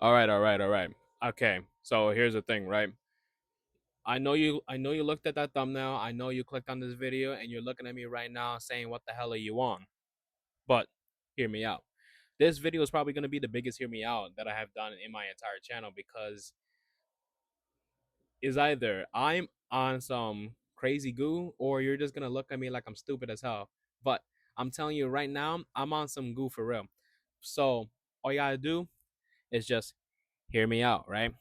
All right. Okay, so here's the thing, right? I know you looked at that thumbnail. I know you clicked on this video and you're looking at me right now saying, "What the hell are you on?" But hear me out. This video is probably going to be the biggest hear me out that I have done in my entire channel because is either I'm on some crazy goo or you're just going to look at me like I'm stupid as hell. But I'm telling you right now, I'm on some goo for real. So, all you got to do is just hear me out, right?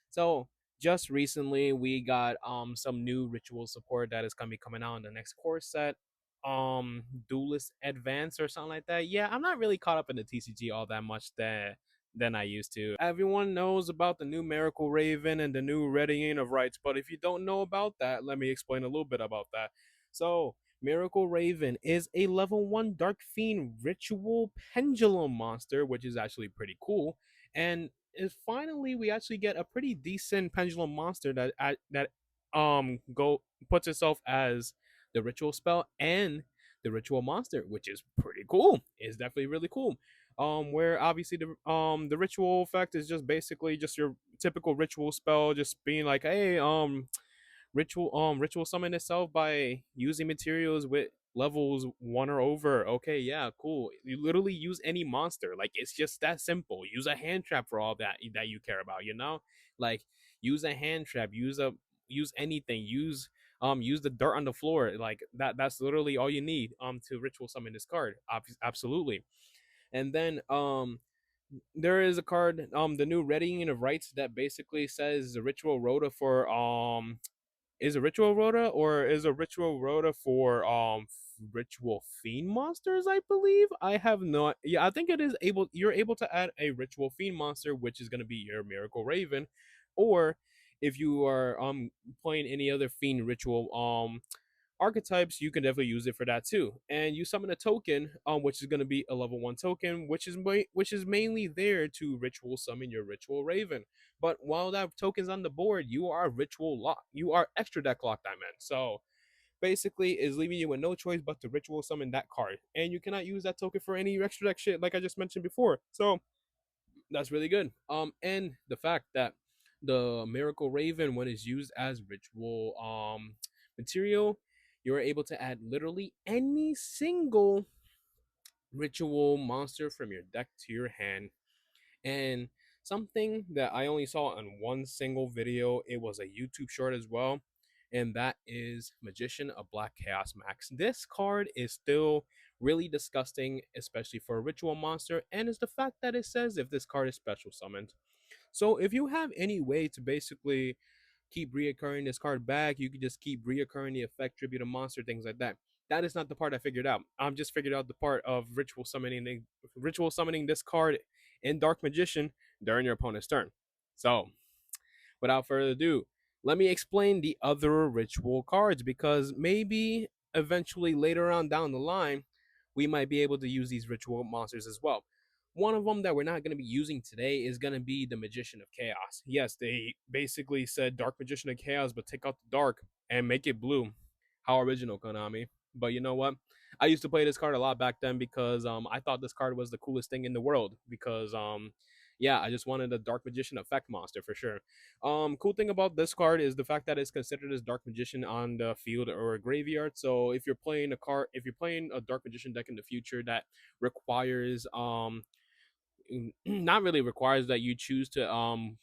So just recently we got some new ritual support that is gonna be coming out in the next core set. Duelist Advance or something like that. Yeah, I'm not really caught up in the TCG all that much than I used to. Everyone knows about the new Miracle Raven and the new Readying of Rights, but if you don't know about that, let me explain a little bit about that. So Miracle Raven is a level 1 Dark Fiend ritual pendulum monster, which is actually pretty cool. And is finally we actually get a pretty decent pendulum monster that go puts itself as the ritual spell and the ritual monster, which is pretty cool. It's definitely really cool. Where obviously the ritual effect is just basically just your typical ritual spell, just being like, hey, ritual summon itself by using materials with levels 1 or over. Okay, yeah, cool. You literally use any monster. Like, it's just that simple. Use a hand trap for all that you care about, you know? Like, use a hand trap, use anything, use the dirt on the floor. Like, that's literally all you need to ritual summon this card. Absolutely. And then there is a card, the new Readying of Rights, that basically says the ritual rota for is a ritual rota or is a ritual rota for ritual fiend monsters, I believe. I have not. Yeah, I think it is able, you're able to add a ritual fiend monster, which is going to be your Miracle Raven, or if you are playing any other fiend ritual archetypes, you can definitely use it for that too. And you summon a token, which is going to be a level 1 token, which is mainly there to ritual summon your Ritual Raven. But while that token's on the board, you are ritual lock. You are extra deck locked, I meant. So basically, is leaving you with no choice but to ritual summon that card, and you cannot use that token for any extra deck shit, like I just mentioned before. So that's really good. And the fact that the Miracle Raven, when it's used as ritual material, you're able to add literally any single ritual monster from your deck to your hand. And something that I only saw on one single video, it was a YouTube short as well, and that is Magician of Black Chaos Max. This card is still really disgusting, especially for a ritual monster, and it's the fact that it says if this card is special summoned. So if you have any way to basically keep reoccurring this card back, you could just keep reoccurring the effect, tribute a monster, things like that. That is not the part I figured out. I'm just figured out the part of ritual summoning this card in Dark Magician during your opponent's turn. So without further ado, let me explain the other ritual cards, because maybe eventually later on down the line, we might be able to use these ritual monsters as well. One of them that we're not going to be using today is going to be the Magician of Chaos. Yes, they basically said Dark Magician of Chaos, but take out the dark and make it blue. How original, Konami. But you know what? I used to play this card a lot back then because I thought this card was the coolest thing in the world, because yeah, I just wanted a Dark Magician effect monster for sure. Cool thing about this card is the fact that it's considered as Dark Magician on the field or a graveyard. So if you're playing a Dark Magician deck in the future that requires not really requires that you choose to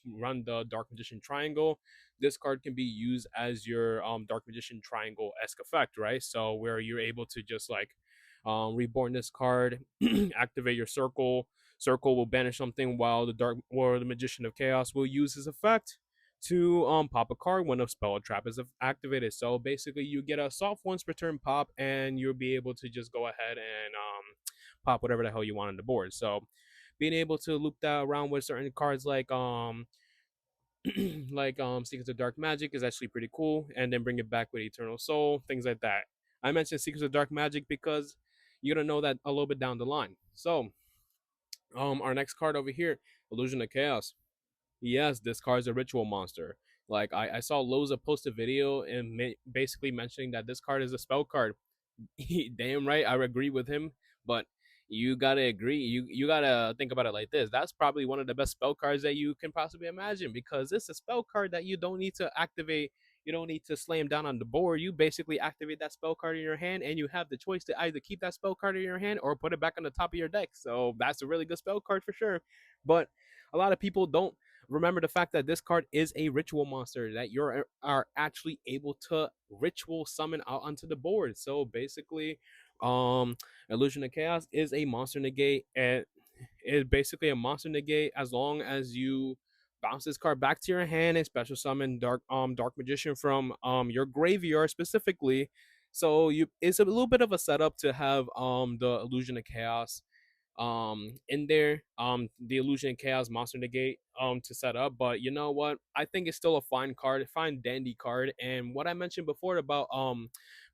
run the Dark Magician Triangle, this card can be used as your Dark Magician Triangle esque effect, right? So where you're able to just like reborn this card, activate your circle. Circle will banish something, while the Magician of Chaos will use his effect to pop a card when a spell or trap is activated. So basically, you get a soft once per turn pop, and you'll be able to just go ahead and pop whatever the hell you want on the board. So being able to loop that around with certain cards like Secrets of Dark Magic is actually pretty cool, and then bring it back with Eternal Soul, things like that. I mentioned Secrets of Dark Magic because you're gonna know that a little bit down the line. So our next card over here, Illusion of Chaos. Yes, this card is a ritual monster. Like I saw Loza post a video and basically mentioning that this card is a spell card. Damn right, I agree with him. But you gotta agree. You gotta think about it like this. That's probably one of the best spell cards that you can possibly imagine because it's a spell card that you don't need to activate. You don't need to slam down on the board. You basically activate that spell card in your hand, and you have the choice to either keep that spell card in your hand or put it back on the top of your deck. So that's a really good spell card for sure. But a lot of people don't remember the fact that this card is a ritual monster that you are actually able to ritual summon out onto the board. So basically, Illusion of Chaos is a monster negate, and is basically a monster negate as long as you bounce this card back to your hand and special summon Dark Magician from your graveyard specifically. So you it's a little bit of a setup to have the Illusion of Chaos in there, the Illusion of Chaos monster negate to set up. But you know what, I think it's still a fine card, a fine dandy card. And what I mentioned before about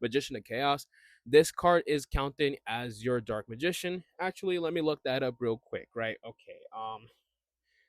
Magician of Chaos, this card is counting as your Dark Magician. Actually, let me look that up real quick. Right, okay.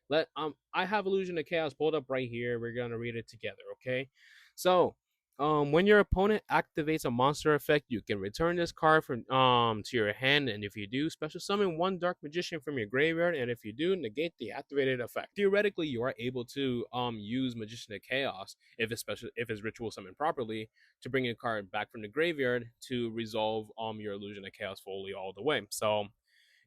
Let I have Illusion of Chaos pulled up right here. We're gonna read it together, okay? So when your opponent activates a monster effect, you can return this card from to your hand, and if you do, special summon one Dark Magician from your graveyard, and if you do, negate the activated effect. Theoretically, you are able to use Magician of Chaos if it's ritual summoned properly to bring a card back from the graveyard to resolve your Illusion of Chaos fully all the way. So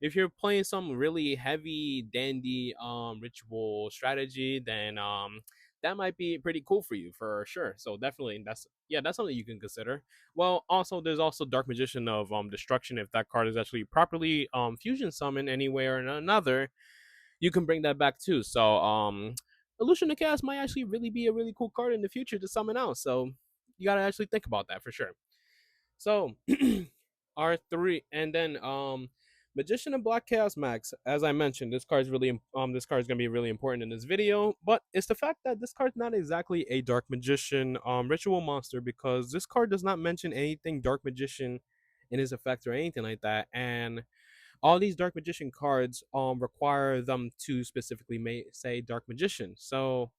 if you're playing some really heavy dandy ritual strategy, then that might be pretty cool for you for sure. So definitely that's something you can consider. Well, also there's also Dark Magician of Destruction. If that card is actually properly fusion summoned anywhere or another, you can bring that back too. So Illusion of Chaos might actually really be a really cool card in the future to summon out. So you gotta actually think about that for sure. So R3, and then Magician of Black Chaos Max. As I mentioned, this card is gonna be really important in this video, but it's the fact that this card's not exactly a Dark Magician ritual monster because this card does not mention anything Dark Magician in his effect or anything like that. And all these Dark Magician cards require them to specifically say Dark Magician. So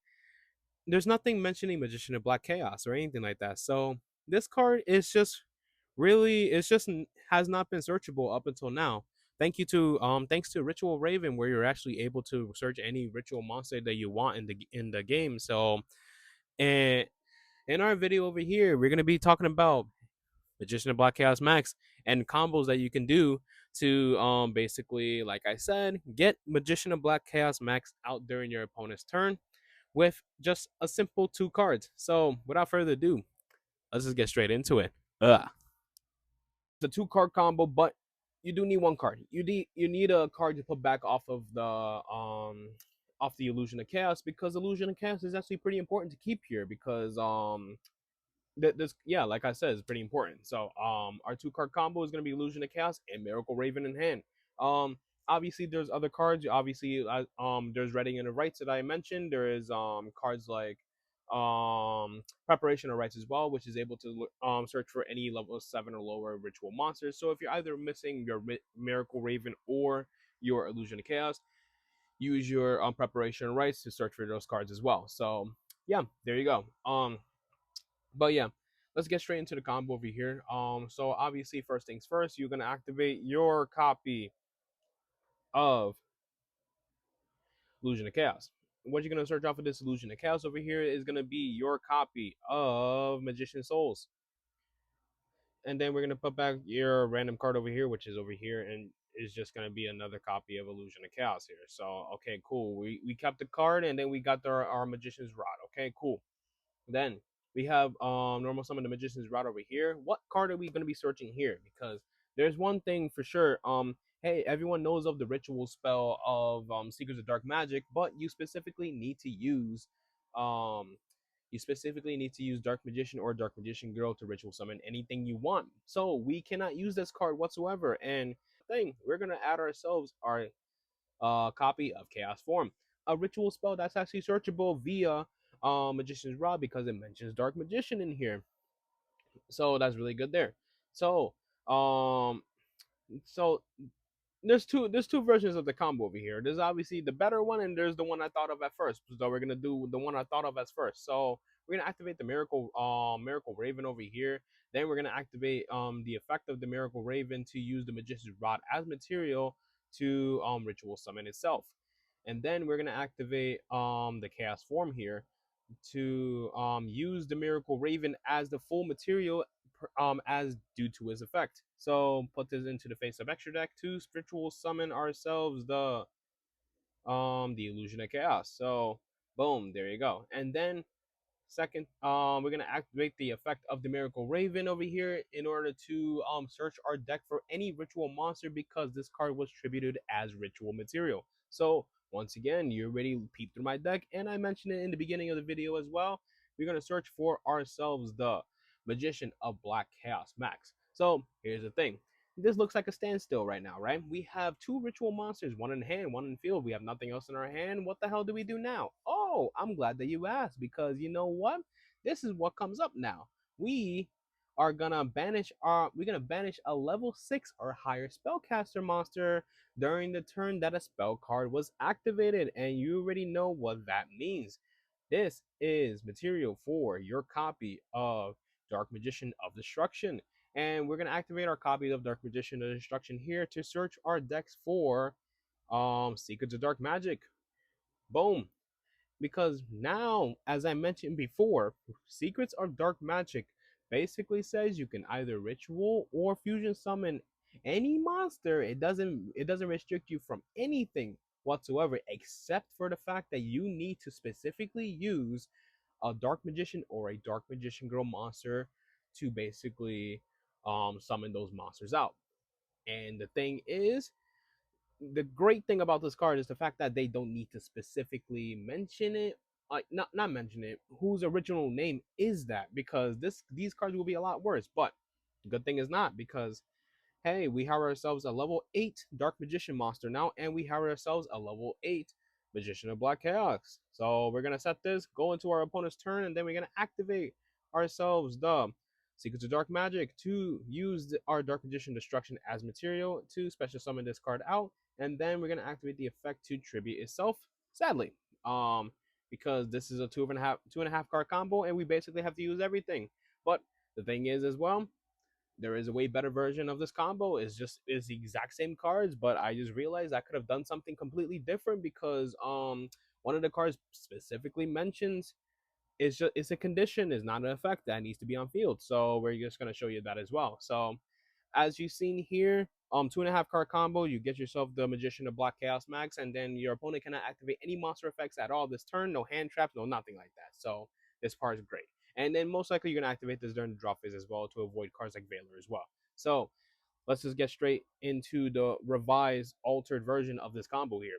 there's nothing mentioning Magician of Black Chaos or anything like that. So this card is just really it's just has not been searchable up until now. Thanks to Ritual Raven, where you're actually able to search any ritual monster that you want in the game. So and in our video over here, we're gonna be talking about Magician of Black Chaos Max and combos that you can do to basically, like I said, get Magician of Black Chaos Max out during your opponent's turn with just a simple two cards. So without further ado, let's just get straight into it. It's a two-card combo, but you do need one card. You need a card to put back off the Illusion of Chaos because Illusion of Chaos is actually pretty important to keep here because this yeah, like I said, is pretty important. So our two-card combo is gonna be Illusion of Chaos and Miracle Raven in hand. Um Obviously there's other cards. Obviously there's Reading and the Rights that I mentioned. There is cards like Preparation of Rights as well, which is able to search for any level 7 or lower ritual monsters. So if you're either missing your Miracle Raven or your Illusion of Chaos, use your Preparation of Rights to search for those cards as well. So yeah, there you go. But yeah, let's get straight into the combo over here. So obviously, first things first, you're gonna activate your copy of Illusion of Chaos. What you're gonna search off of this Illusion of Chaos over here is gonna be your copy of Magician Souls, and then we're gonna put back your random card over here, which is over here, and is just gonna be another copy of Illusion of Chaos here. So okay, cool. We kept the card, and then we got our Magician's Rod. Okay, cool. Then we have normal summon the Magician's Rod over here. What card are we going to be searching here? Because there's one thing for sure. Hey, everyone knows of the ritual spell of Secrets of Dark Magic, but um you specifically need to use Dark Magician or Dark Magician Girl to ritual summon anything you want. So we cannot use this card whatsoever. And thing, we're gonna add ourselves our copy of Chaos Form, a ritual spell that's actually searchable via Magician's Rod because it mentions Dark Magician in here. So that's really good there. So um so there's two versions of the combo over here. There's obviously the better one and there's the one I thought of at first. So we're gonna do the one I thought of as first. So we're gonna activate the Miracle Raven over here. Then we're gonna activate the effect of the Miracle Raven to use the Magician's Rod as material to ritual summon itself. And then we're gonna activate the Chaos Form here to use the Miracle Raven as the full material as due to his effect. So put this into the face of extra deck to ritual summon ourselves the Illusion of Chaos. So boom, there you go. And then second, we're gonna activate the effect of the Miracle Raven over here in order to search our deck for any ritual monster because this card was tributed as ritual material. So once again, you already peeped through my deck, and I mentioned it in the beginning of the video as well. We're gonna search for ourselves the Magician of Black Chaos Max. So here's the thing. This looks like a standstill right now, right? We have two ritual monsters, one in hand, one in field. We have nothing else in our hand. What the hell do we do now? Oh, I'm glad that you asked because you know what? This is what comes up now. We are gonna banish a level 6 or higher spellcaster monster during the turn that a spell card was activated, and you already know what that means. This is material for your copy of Dark Magician of Destruction. And we're going to activate our copy of Dark Magician of Destruction here to search our decks for Secrets of Dark Magic. Boom. Because now, as I mentioned before, Secrets of Dark Magic basically says you can either ritual or fusion summon any monster. It doesn't restrict you from anything whatsoever except for the fact that you need to specifically use a Dark Magician or a Dark Magician Girl monster to basically summon those monsters out. And the thing is, the great thing about this card is the fact that they don't need to specifically mention it. Not mention it. Whose original name is that? Because these cards will be a lot worse. But the good thing is not, because hey, we have ourselves a level 8 Dark Magician monster now, and we have ourselves a level 8 Magician of Black Chaos. So we're gonna set this, go into our opponent's turn, and then we're gonna activate ourselves the Secrets of Dark Magic to use our Dark Magician Destruction as material to special summon this card out, and then we're gonna activate the effect to tribute itself. Sadly, because this is a two and a half card combo, and we basically have to use everything. But the thing is, as well, there is a way better version of this combo. It's the exact same cards, but I just realized I could have done something completely different because one of the cards specifically mentions it's a condition, is not an effect that needs to be on field. So we're just gonna show you that as well. So as you've seen here, two and a half card combo, you get yourself the Magician of Black Chaos Max, and then your opponent cannot activate any monster effects at all this turn, no hand traps, no nothing like that. So this part is great. And then most likely you're gonna activate this during the draw phase as well to avoid cards like Veiler as well. So let's just get straight into the revised altered version of this combo here.